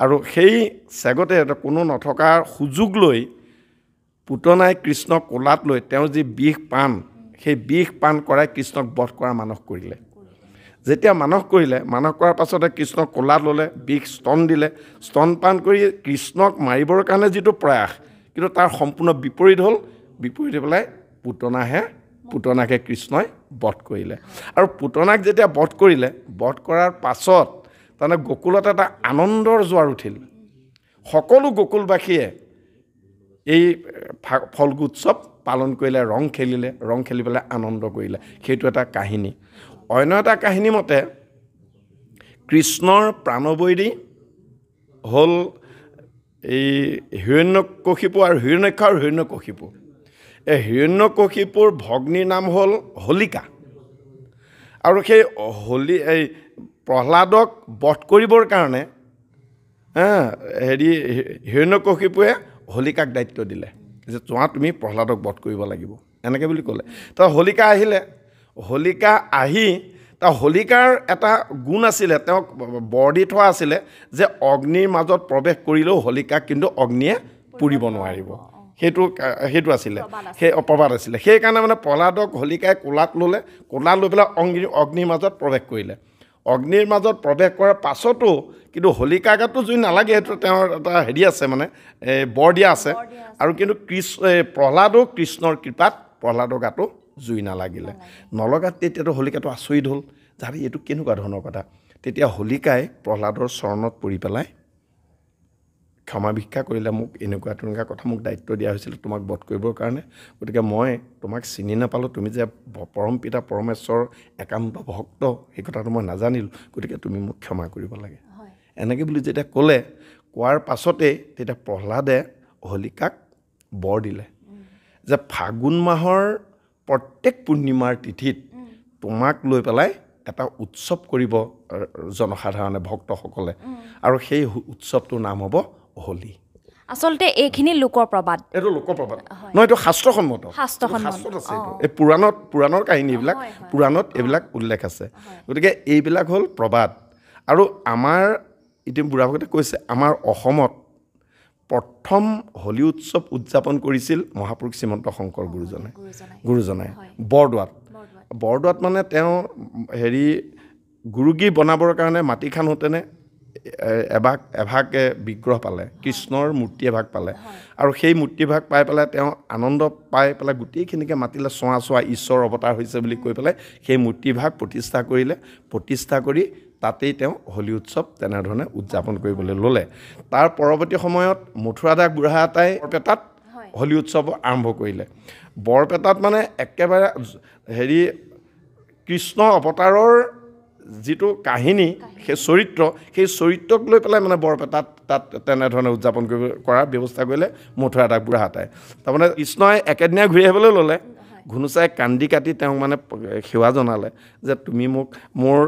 আৰু সেই চেগতে কোনো নথকাৰ সুযোগ লৈ পুতনাই কৃষ্ণক কোলাত লৈ তেওঁৰ যি বিষ পাণ, সেই বিষ পাণ কৰাই কৃষ্ণক বধ কৰা মানস কৰিলে। যেতিয়া মানস কৰিলে, মানস কৰাৰ পাছতে কৃষ্ণক কোলাত ল'লে, বিষ স্তন দিলে। স্তন পান কৰি কৃষ্ণক মাৰিবৰ কাৰণে যিটো প্ৰয়াস, কিন্তু তাৰ সম্পূৰ্ণ বিপৰীত হ'ল। বিপৰীত হৈ পেলাই পুতনাকে কৃষ্ণই বধ কৰিলে। আৰু পুতনাক যেতিয়া বধ কৰিলে, বধ কৰাৰ পাছত তাৰমানে গোকুলত এটা আনন্দৰ জোৱাৰ উঠিল। সকলো গোকুলবাসীয়ে এই ফল্গোৎসৱ পালন কৰিলে, ৰং খেলিলে, ৰং খেলি পেলাই আনন্দ কৰিলে। সেইটো এটা কাহিনী। অন্য এটা কাহিনী মতে কৃষ্ণৰ প্ৰাণবৈৰী হ'ল এই হিৰণ্যকশিপু আৰু হিৰণ্যাক্ষ আৰু হিৰণ্যকশিপু। এই হিৰণ্যকশিপুৰ ভগ্নীৰ নাম হ'ল হোলিকা। আৰু সেই প্ৰহ্লাদক বধ কৰিবৰ কাৰণে হিৰণ্যকশিপুৱে হোলিকাক দায়িত্ব দিলে যে তুমি প্ৰহ্লাদক বধ কৰিব লাগিব, এনেকৈ বুলি ক'লে। তো হোলিকা আহিলে। হোলিকা আহি হোলিকাৰ এটা গুণ আছিলে, তেওঁক বৰ দি থোৱা আছিলে যে অগ্নিৰ মাজত প্ৰৱেশ কৰিলেও হোলিকাক কিন্তু অগ্নিয়ে পুৰিব নোৱাৰিব। সেইটো আছিলে, সেই প্ৰবাদ আছিলে। সেইকাৰণে মানে প্ৰহ্লাদক হোলিকাই কোলাত ল'লে, কোলাত লৈ পেলাই অগ্নিৰ মাজত প্ৰৱেশ কৰিলে। অগ্নিৰ মাজত প্ৰৱেশ কৰাৰ পাছতো কিন্তু হোলিকাৰ গাতো জুই নালাগে, সেইটো তেওঁৰ এটা হেৰি আছে, মানে বৰ দিয়া আছে। আৰু কিন্তু প্ৰহ্লাদো কৃষ্ণৰ কৃপাত প্ৰহ্লাদৰ গাতো জুই নালাগিলে। নলগাত তেতিয়াতো হোলিকাটো আচৰিত হ'ল, যাতে এইটো কেনেকুৱা ধৰণৰ কথা। তেতিয়া হোলিকাই প্ৰহ্লাদৰ চৰণত পৰি পেলাই ক্ষমা ভিক্ষা কৰিলে, মোক এনেকুৱা তেনেকুৱা কথা মোক দায়িত্ব দিয়া হৈছিল তোমাক বধ কৰিবৰ কাৰণে, গতিকে মই তোমাক চিনি নাপালোঁ, তুমি যে পৰম পিতা পৰমেশ্বৰ একান্ত ভক্ত সেই কথাটো মই নাজানিলোঁ, গতিকে তুমি মোক ক্ষমা কৰিব লাগে, এনেকৈ বুলি যেতিয়া ক'লে, কোৱাৰ পাছতেই তেতিয়া প্ৰহ্লাদে হোলিকাক বৰ দিলে যে ফাগুন মাহৰ প্ৰত্যেক পূৰ্ণিমাৰ তিথিত তোমাক লৈ পেলাই এটা উৎসৱ কৰিব জনসাধাৰণে, ভক্তসকলে। আৰু সেই উৎসৱটোৰ নাম হ'ব হোলী। আচলতে এইখিনি লোকৰ প্ৰবাদ, এইটো লোকৰ প্ৰবাদ নহয়, এইটো শাস্ত্ৰসন্মত। শাস্ত্ৰত আছে এইটো, এই পুৰাণৰ কাহিনী এইবিলাক, পুৰাণত এইবিলাক উল্লেখ আছে। গতিকে এইবিলাক হ'ল প্ৰবাদ। আৰু আমাৰ এতিয়া বুঢ়া ভকতে কৈছে, আমাৰ অসমত প্ৰথম হোলী উৎসৱ উদযাপন কৰিছিল মহাপুৰুষ শ্ৰীমন্ত শংকৰ গুৰুজনাই বৰদোৱাত। মানে তেওঁ গুৰুগী বনাবৰ কাৰণে মাটি খান্দোতেনে এভাগে বিগ্ৰহ পালে, কৃষ্ণৰ মূৰ্তি এভাগ পালে, আৰু সেই মূৰ্তিভাগ পাই পেলাই তেওঁ আনন্দ পাই পেলাই গোটেইখিনিকে মাতিলে, চোৱা চোৱা ঈশ্বৰ অৱতাৰ হৈছে বুলি কৈ পেলাই সেই মূৰ্তিভাগ প্ৰতিষ্ঠা কৰিলে। প্ৰতিষ্ঠা কৰি তাতেই তেওঁ হোলী উৎসৱ তেনেধৰণে উদযাপন কৰিবলৈ ল'লে। তাৰ পৰৱৰ্তী সময়ত মথুৰাদাস বুঢ়াগোহাঁই বৰপেটাত হোলী উৎসৱ আৰম্ভ কৰিলে। বৰপেটাত মানে একেবাৰে কৃষ্ণ অৱতাৰৰ যিটো কাহিনী, সেই চৰিত্ৰক লৈ পেলাই মানে বৰপেটাত তাত তেনেধৰণে উদযাপন কৰাৰ ব্যৱস্থা কৰিলে মথুৰাদাস বুঢ়াগোহাঁই। তাৰমানে কৃষ্ণই একেদিনাই ঘূৰি আহিবলৈ ল'লে। ঘুনুচাই কান্দি কাটি তেওঁক মানে সেৱা জনালে যে তুমি মোক, মোৰ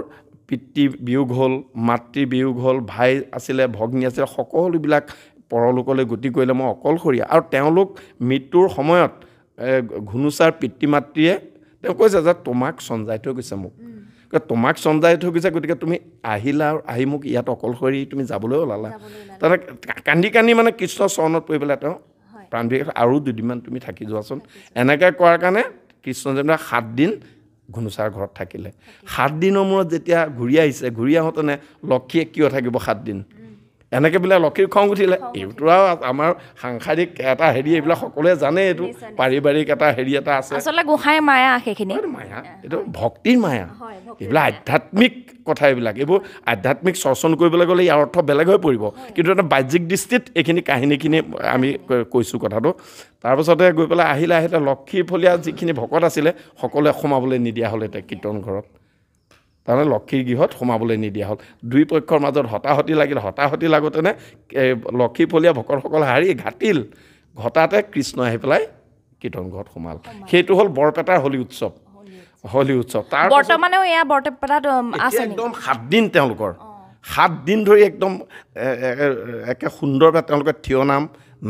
পিতৃ বিয়োগ হ'ল, মাতৃ বিয়োগ হ'ল, ভাই আছিলে, ভগ্নী আছিলে, সকলোবিলাক পৰলোকলৈ গতি কৰিলে, মই অকলশৰীয়া। আৰু তেওঁলোক মৃত্যুৰ সময়ত ঘুনুচাৰ পিতৃ মাতৃয়ে তেওঁ কৈছে যে তোমাক চঞ্জাই থৈ গৈছে, মোক তোমাক চঞ্জাই থৈ গৈছে, গতিকে তুমি আহিলা আৰু আহি মোক ইয়াত অকলশৰী তুমি যাবলৈ ওলালা। তাৰমানে কান্দি কান্দি মানে কৃষ্ণৰ চৰণত পৰি পেলাই তেওঁ প্ৰাণ বিশেষ আৰু 2 দিনমান তুমি থাকি যোৱাচোন। এনেকৈ কৰাৰ কাৰণে কৃষ্ণ যেনিবা 7 দিন ঘুনুচাৰ ঘৰত থাকিলে। 7 দিনৰ মূৰত যেতিয়া ঘূৰি আহিছে, ঘূৰি আহোঁতেনে লক্ষীয়ে কিয় থাকিব 7 দিন, এনেকৈ বোলে লক্ষীৰ খং উঠিলে। এইটো আৰু আমাৰ সাংসাৰিক এটা এইবিলাক সকলোৱে জানে, এইটো পাৰিবাৰিক এটা এটা আছে, আচলতে গোসাঁই মায়া, সেইখিনি মায়া, এইটো ভক্তিৰ মায়া, এইবিলাক আধ্যাত্মিক কথা। এইবোৰ আধ্যাত্মিক চৰ্চন কৰিবলৈ গ'লে ইয়াৰ অৰ্থ বেলেগ হৈ পৰিব, কিন্তু এটা বাহ্যিক দৃষ্টিত এইখিনি কাহিনীখিনি আমি কৈছোঁ কথাটো। তাৰপাছতে গৈ পেলাই আহিলে লক্ষী ফলীয়া যিখিনি ভকত আছিলে সকলোৱে সোমাবলৈ নিদিয়া হ'ল এতিয়া কীৰ্তন ঘৰত। তাৰমানে লক্ষীৰ গৃহত সোমাবলৈ নিদিয়া হ'ল। 2 পক্ষৰ মাজত হতাহতি লাগিল। হতাহতি লাগোঁতেনে লক্ষী ফলীয়া ভকতসকল হাৰি ঘাটিল। ঘটাতে কৃষ্ণ আহি পেলাই কীৰ্তন ঘৰত সোমাল। সেইটো হ'ল বৰপেটাৰ হোলী উৎসৱ। তাৰ বৰ্তমানেও এয়া বৰপেটাত আছে একদম 7 দিন তেওঁলোকৰ, 7 দিন ধৰি একদম একে সুন্দৰভাৱে তেওঁলোকে থিয়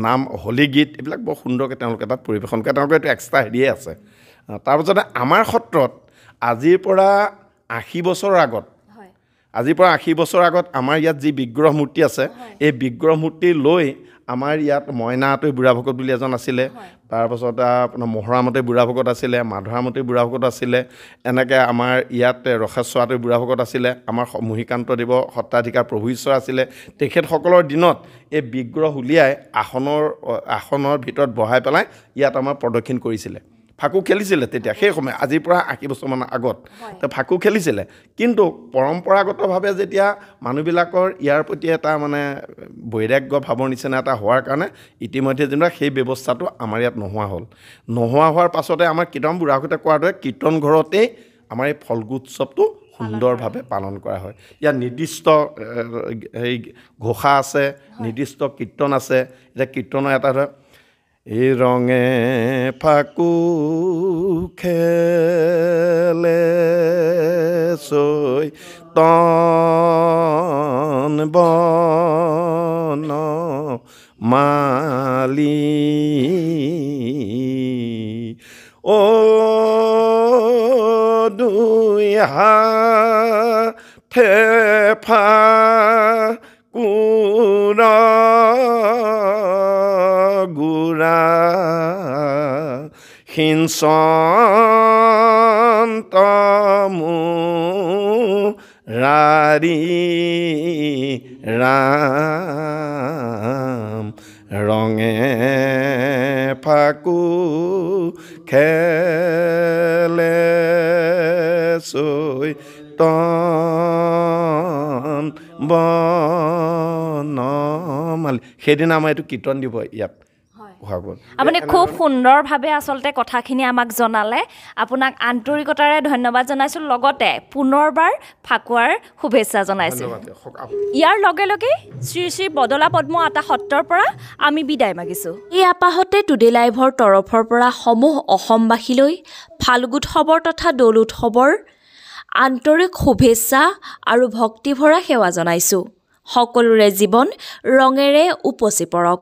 নাম হোলী গীত এইবিলাক বৰ সুন্দৰকৈ তেওঁলোকে তাত পৰিৱেশন কৰে। তেওঁলোকে এইটো এক্সট্ৰা আছে। তাৰপিছতে আমাৰ সত্ৰত আজিৰ পৰা 80 বছৰৰ আগত আমাৰ ইয়াত যি বিগ্ৰহ মূৰ্তি আছে, এই বিগ্ৰহ মূৰ্তি লৈ আমাৰ ইয়াত মইনাআটৈ বুঢ়াভকত বুলি এজন আছিলে, তাৰপাছতে আপোনাৰ মহৰামতৈ বুঢ়াভকত আছিলে, মাধৰামতৈ বুঢ়াভকত আছিলে, এনেকৈ আমাৰ ইয়াত ৰসেশ্বৰাতৈ বুঢ়াভকত আছিলে, আমাৰ মহিকান্তদেৱ সত্ৰাধিকাৰ প্ৰভু ঈশ্বৰ আছিলে। তেখেতসকলৰ দিনত এই বিগ্ৰহ উলিয়াই আসনৰ ভিতৰত বহাই পেলাই ইয়াত আমাৰ প্ৰদক্ষিণ কৰিছিলে। ফাকু খেলিছিলে তেতিয়া, সেই সময় আজিৰ পৰা 80 বছৰমান আগত ফাকু খেলিছিলে। কিন্তু পৰম্পৰাগতভাৱে যেতিয়া মানুহবিলাকৰ ইয়াৰ প্ৰতি এটা মানে বৈৰাগ্য ভাৱৰ নিচিনা এটা হোৱাৰ কাৰণে ইতিমধ্যে যেনিবা সেই ব্যৱস্থাটো আমাৰ ইয়াত নোহোৱা হ'ল। নোহোৱা হোৱাৰ পাছতে আমাৰ কীৰ্তন বুঢ়াগোহাঁইতে কোৱাৰ দৰে কীৰ্তন ঘৰতেই আমাৰ এই ফল্গু উৎসৱটো সুন্দৰভাৱে পালন কৰা হয়। ইয়াত নিৰ্দিষ্ট ঘোষা আছে, নিৰ্দিষ্ট কীৰ্তন আছে। এতিয়া কীৰ্তনৰ এটা ধৰক এই ৰঙে ফাকু খেলে চৈতন বন মালি, ও 2 হাতে ফাকুৰ গুৰা সিঞ্চন্ত মুৰাৰী ৰাম, ৰঙে ফাকু খেলে চৈতন বনমালী। সেইদিনা আমাৰ এইটো কীৰ্তন দিব ইয়াত। আপুনি খুব সুন্দৰভাৱে আচলতে কথাখিনি আমাক জনালে। আপোনাক আন্তৰিকতাৰে ধন্যবাদ জনাইছোঁ, লগতে পুনৰবাৰ ফাকুৱাৰ শুভেচ্ছা জনাইছোঁ। ইয়াৰ লগে লগে শ্ৰী শ্ৰী বদলা পদ্ম আতা সত্ৰৰ পৰা আমি বিদায় মাগিছোঁ। এই আপাহতে টুডে লাইভৰ তৰফৰ পৰা সমূহ অসমবাসীলৈ ফাল্গু উৎসৱৰ তথা দৌল উৎসৱৰ আন্তৰিক শুভেচ্ছা আৰু ভক্তিভৰা সেৱা জনাইছোঁ। সকলোৰে জীৱন ৰঙেৰে উপচি পৰক।